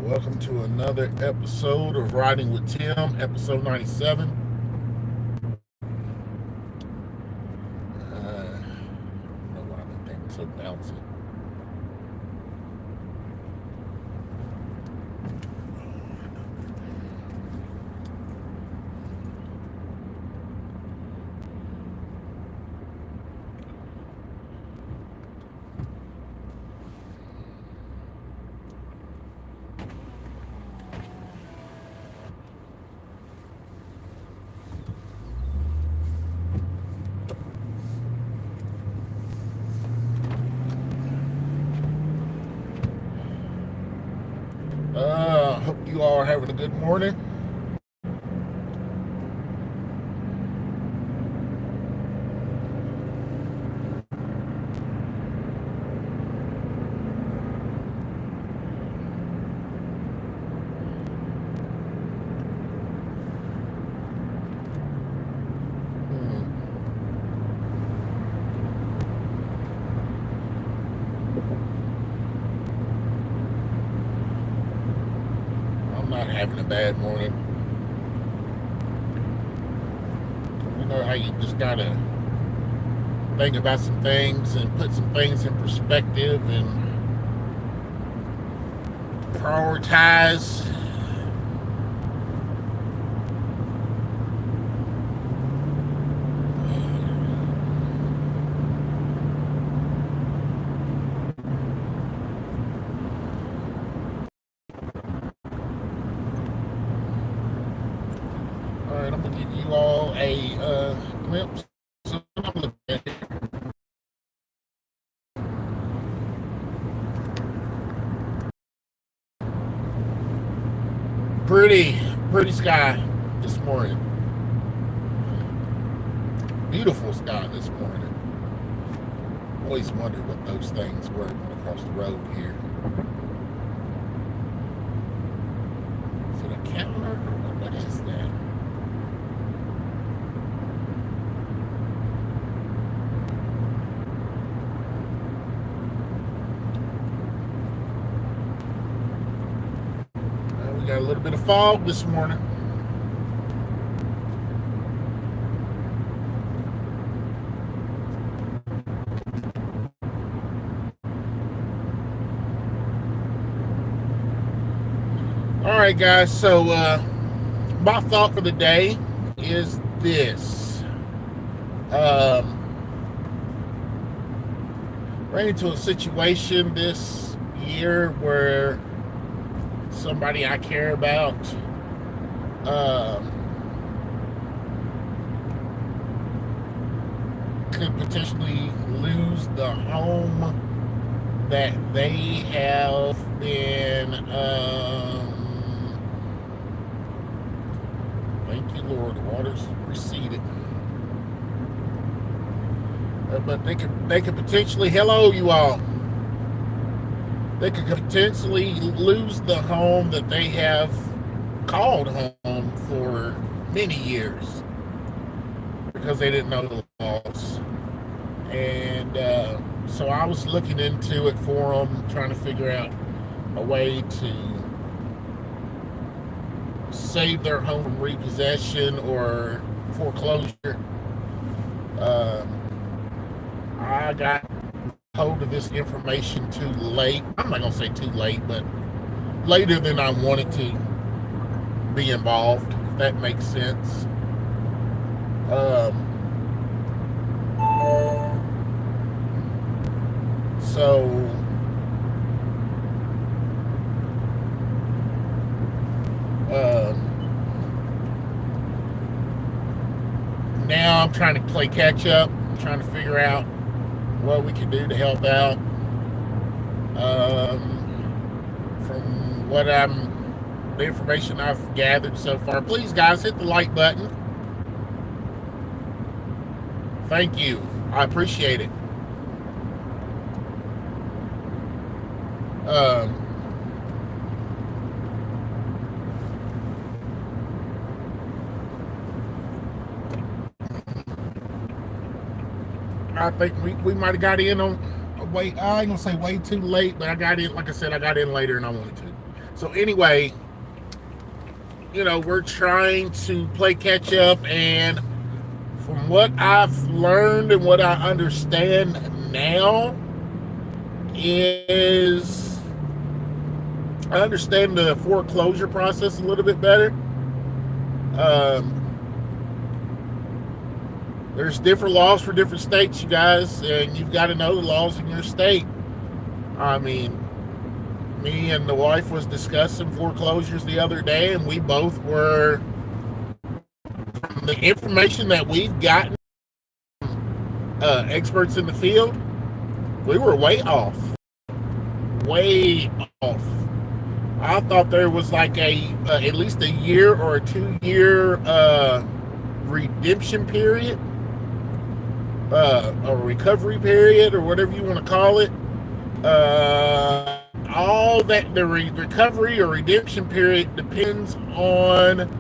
Welcome to another episode of Riding with Tim, episode 97. I don't know why my thing is so bouncy. Hope you all are having a good morning. I'm not having a bad morning. You know how you just gotta think about some things and put some things in perspective and prioritize. All right, I'm gonna give you all a glimpse of what I'm looking at. Pretty sky this morning. Beautiful sky this morning. Always wondered what those things were going across the road here. Is it a counter or what is that? We got a little bit of fog this morning. All right, guys. So my thought for the day is this. Ran into a situation this year where somebody I care about could potentially lose the home that they have been thank you Lord, the water's receded, but they could potentially, hello you all, they could potentially lose the home that they have called home for many years because they didn't know the laws. And so I was looking into it for them, trying to figure out a way to save their home from repossession or foreclosure. I got hold of this information too late. I'm not gonna say too late, but later than I wanted to be involved, if that makes sense. So now I'm trying to play catch up, trying to figure out what we can do to help out. From the information I've gathered so far, please guys hit the like button. Thank you, I appreciate it. I think we might have got in on I ain't gonna say way too late, but I got in, like I said, I got in later than I wanted to. So anyway, we're trying to play catch up, and from what I've learned and what I understand now is I understand the foreclosure process a little bit better. Um, there's different laws for different states, you guys, and you've got to know the laws in your state. I mean, me and the wife was discussing foreclosures the other day, and we both were, from the information that we've gotten, experts in the field, we were way off. Way off. I thought there was like at least a year or a 2 year redemption period, a recovery period, or whatever you want to call it. All that the recovery or redemption period depends on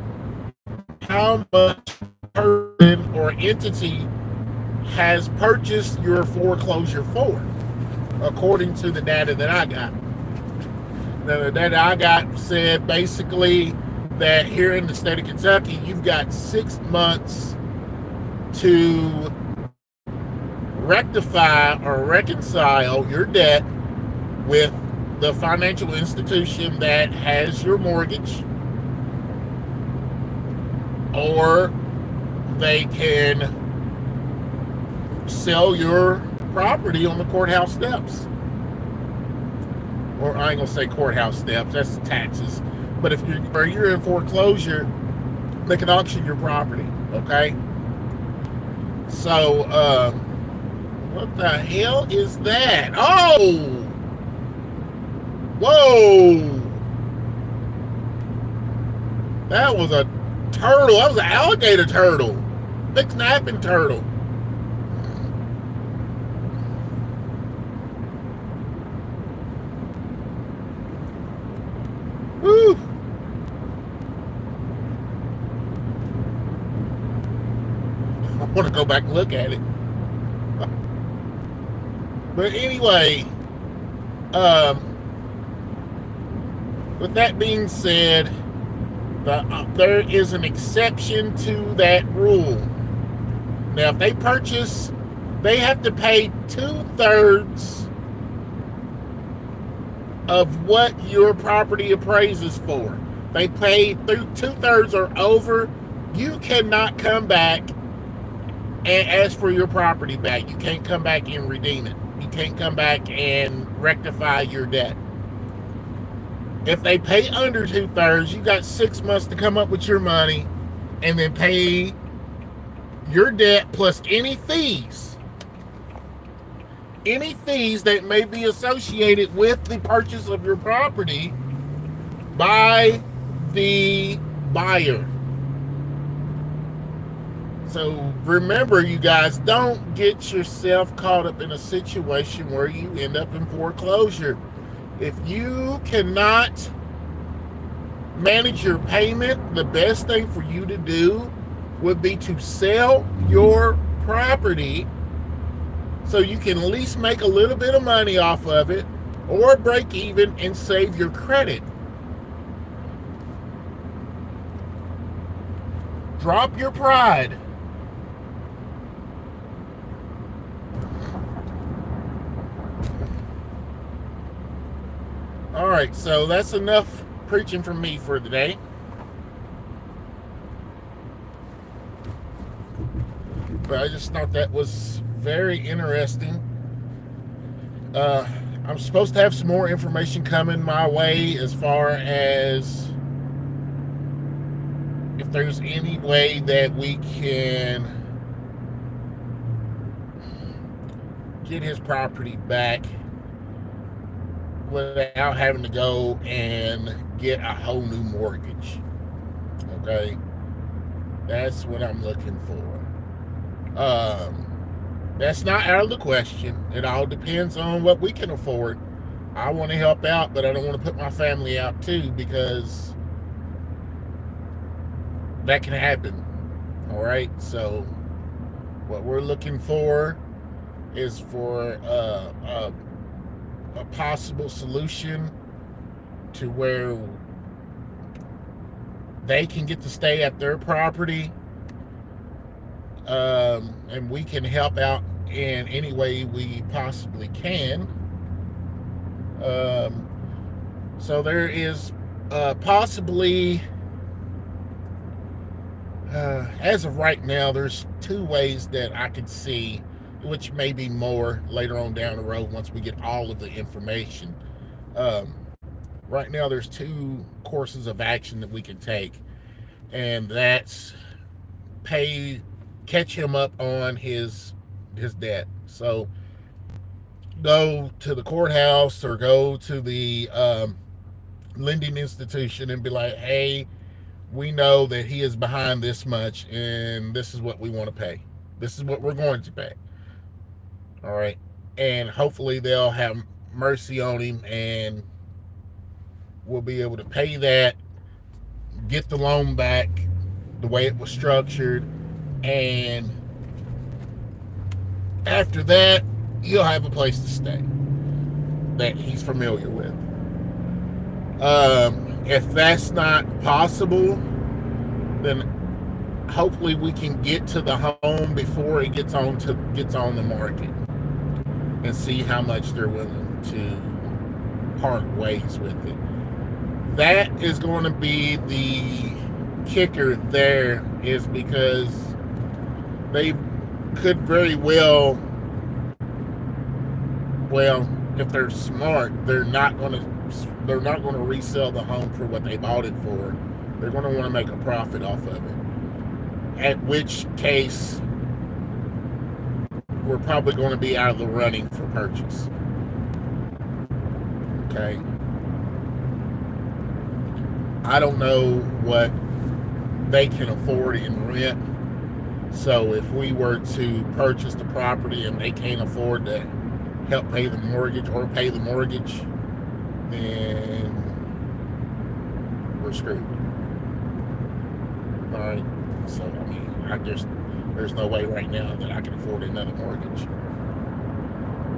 how much person or entity has purchased your foreclosure for, according to the data that I got. Now, the data I got said basically that here in the state of Kentucky, you've got 6 months to rectify or reconcile your debt with the financial institution that has your mortgage, or they can sell your property on the courthouse steps. Or I ain't gonna say courthouse steps, that's taxes. But if you're in foreclosure, they can auction your property, okay? So, what the hell is that? Oh! Whoa! That was a turtle. That was an alligator turtle. Big snapping turtle. Woo! I want to go back and look at it. But anyway, with that being said, there is an exception to that rule. Now, if they purchase, they have to pay 2/3 of what your property appraises for. They pay through 2/3 or over. You cannot come back and ask for your property back. You can't come back and redeem it. You can't come back and rectify your debt. If they pay under 2/3, you got 6 months to come up with your money and then pay your debt plus any fees. Any fees that may be associated with the purchase of your property by the buyer. So remember, you guys, don't get yourself caught up in a situation where you end up in foreclosure. If you cannot manage your payment, the best thing for you to do would be to sell your property so you can at least make a little bit of money off of it, or break even and save your credit. Drop your pride. All right, so that's enough preaching from me for today. But I just thought that was very interesting. I'm supposed to have some more information coming my way as far as if there's any way that we can get his property back without having to go and get a whole new mortgage. Okay? That's what I'm looking for. That's not out of the question. It all depends on what we can afford. I want to help out, but I don't want to put my family out too, because that can happen. All right? So what we're looking for is for a possible solution to where they can get to stay at their property, and we can help out in any way we possibly can. Um, so there is possibly, as of right now, there's two ways that I could see, which may be more later on down the road once we get all of the information. Um, right now, there's two courses of action that we can take, and that's catch him up on his debt. So go to the courthouse or go to the lending institution and be like, hey, we know that he is behind this much, and this is what we want to pay. This is what we're going to pay. All right. And hopefully they'll have mercy on him, and we'll be able to pay that, get the loan back the way it was structured, and after that, he'll have a place to stay that he's familiar with. If that's not possible, then hopefully we can get to the home before it gets on the market and see how much they're willing to part ways with it. That is going to be the kicker there, is because they could very well, if they're smart, they're not going to resell the home for what they bought it for. They're going to want to make a profit off of it. At which case, we're probably going to be out of the running for purchase. Okay. I don't know what they can afford in rent. So if we were to purchase the property and they can't afford to help pay the mortgage or pay the mortgage, then we're screwed. All right. So, I mean, there's no way right now that I can afford another mortgage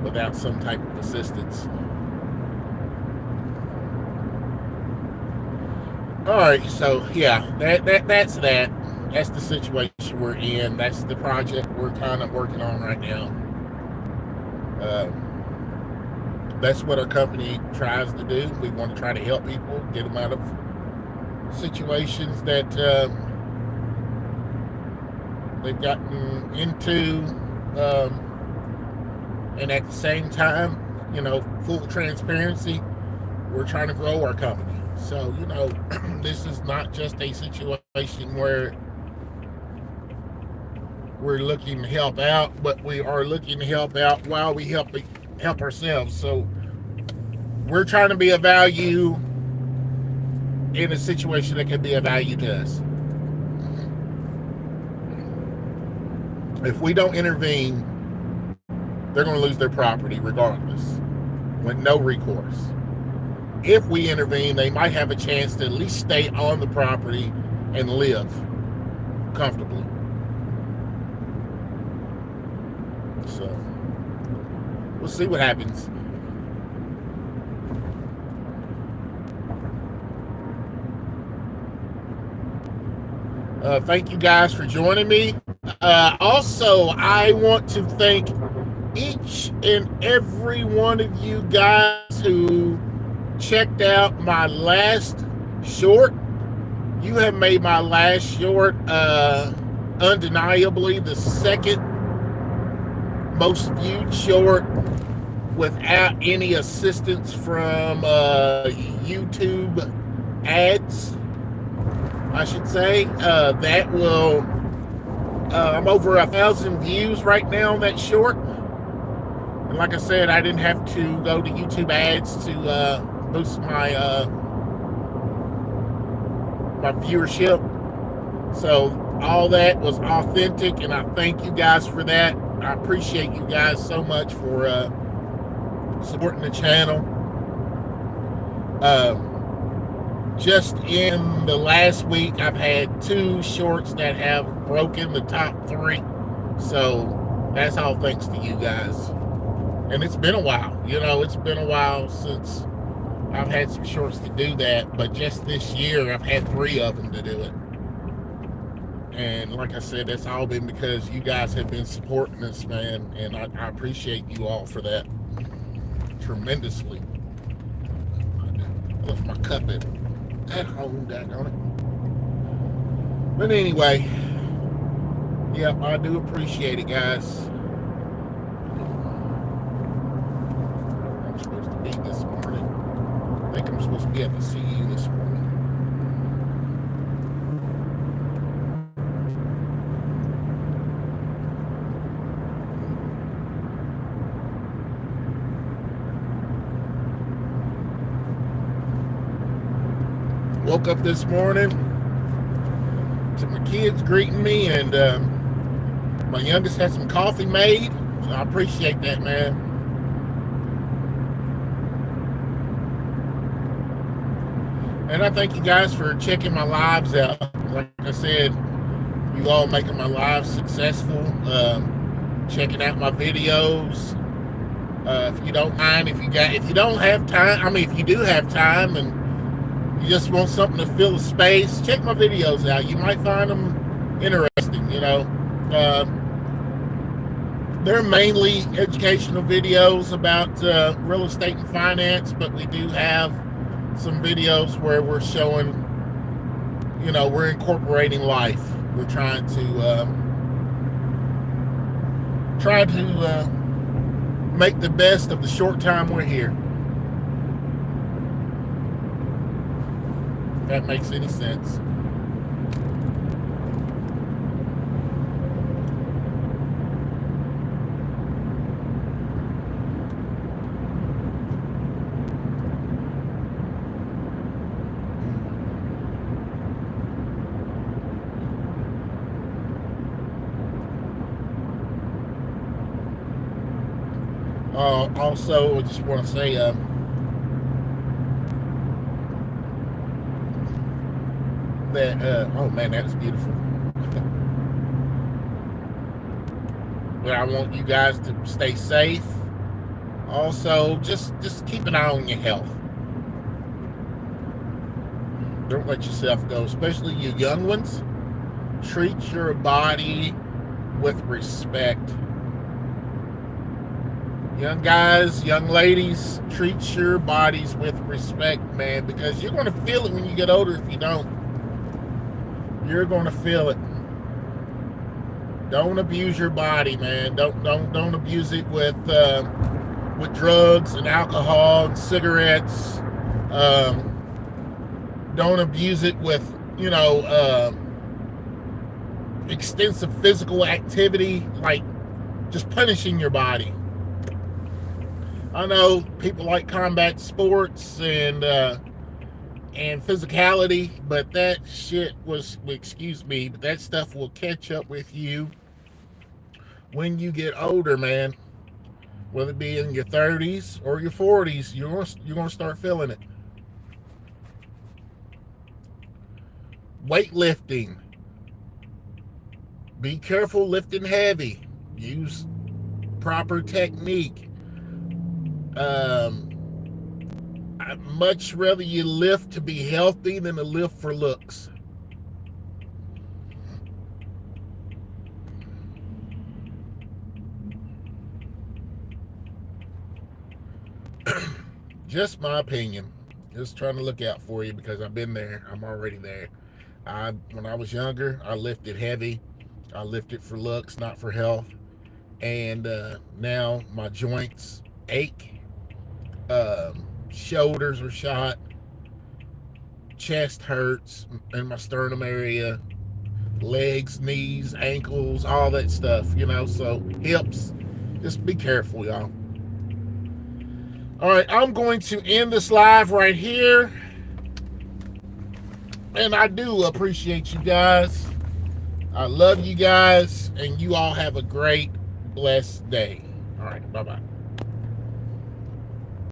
without some type of assistance. All right. So, yeah, that's that. That's the situation we're in. That's the project we're kind of working on right now. That's what our company tries to do. We want to try to help people, get them out of situations that they've gotten into, and at the same time, full transparency, we're trying to grow our company. So, this is not just a situation where we're looking to help out, but we are looking to help out while we help ourselves. So we're trying to be a value in a situation that can be a value to us. If we don't intervene, they're going to lose their property regardless, with no recourse. If we intervene, they might have a chance to at least stay on the property and live comfortably. So we'll see what happens. Thank you guys for joining me. Also, I want to thank each and every one of you guys who checked out my last short. You have made my last short undeniably the second most viewed short without any assistance from YouTube ads, I should say. That will I'm over 1,000 views right now on that short, and like I said, I didn't have to go to YouTube ads to boost my my viewership. So all that was authentic, and I thank you guys for that. I appreciate you guys so much for supporting the channel. Just in the last week, I've had 2 shorts that have broken the top 3. So that's all thanks to you guys. And it's been a while. It's been a while since I've had some shorts to do that, but just this year I've had 3 of them to do it. And like I said, that's all been because you guys have been supporting us, man, and I appreciate you all for that tremendously. I left my cup at home, daggone it. But anyway, yeah, I do appreciate it, guys. I'm supposed to be this morning. I think I'm supposed to be at the CU this morning. Woke up this morning to my kids greeting me, and my youngest had some coffee made, so I appreciate that, man. And I thank you guys for checking my lives out. Like I said, you all making my lives successful, checking out my videos. If you don't mind, if you don't have time, I mean, if you do have time and you just want something to fill the space, check my videos out. You might find them interesting, you know. They're mainly educational videos about real estate and finance, but we do have some videos where we're showing, you know, we're incorporating life. We're trying to make the best of the short time we're here. If that makes any sense. Also, I just want to say, that oh man, that is beautiful. But I want you guys to stay safe. Also, just keep an eye on your health. Don't let yourself go, especially you young ones. Treat your body with respect. Young guys, young ladies, treat your bodies with respect, man, because you're going to feel it when you get older if you don't. You're going to feel it. Don't abuse your body, man. Don't abuse it with drugs and alcohol and cigarettes. Don't abuse it with, you know, extensive physical activity, like just punishing your body. I know people like combat sports and physicality, but that shit was, excuse me, but that stuff will catch up with you when you get older, man. Whether it be in your 30s or your 40s, you're gonna start feeling it. Weightlifting. Be careful lifting heavy. Use proper technique. I'd much rather you lift to be healthy than to lift for looks. Just my opinion. Just trying to look out for you because I've been there. I'm already there. When I was younger, I lifted heavy. I lifted for looks, not for health. And now my joints ache. Shoulders are shot. Chest hurts in my sternum area. Legs, knees, ankles, all that stuff, you know. So hips. Just be careful, y'all. All right, I'm going to end this live right here. And I do appreciate you guys. I love you guys. And you all have a great, blessed day. All right, bye-bye.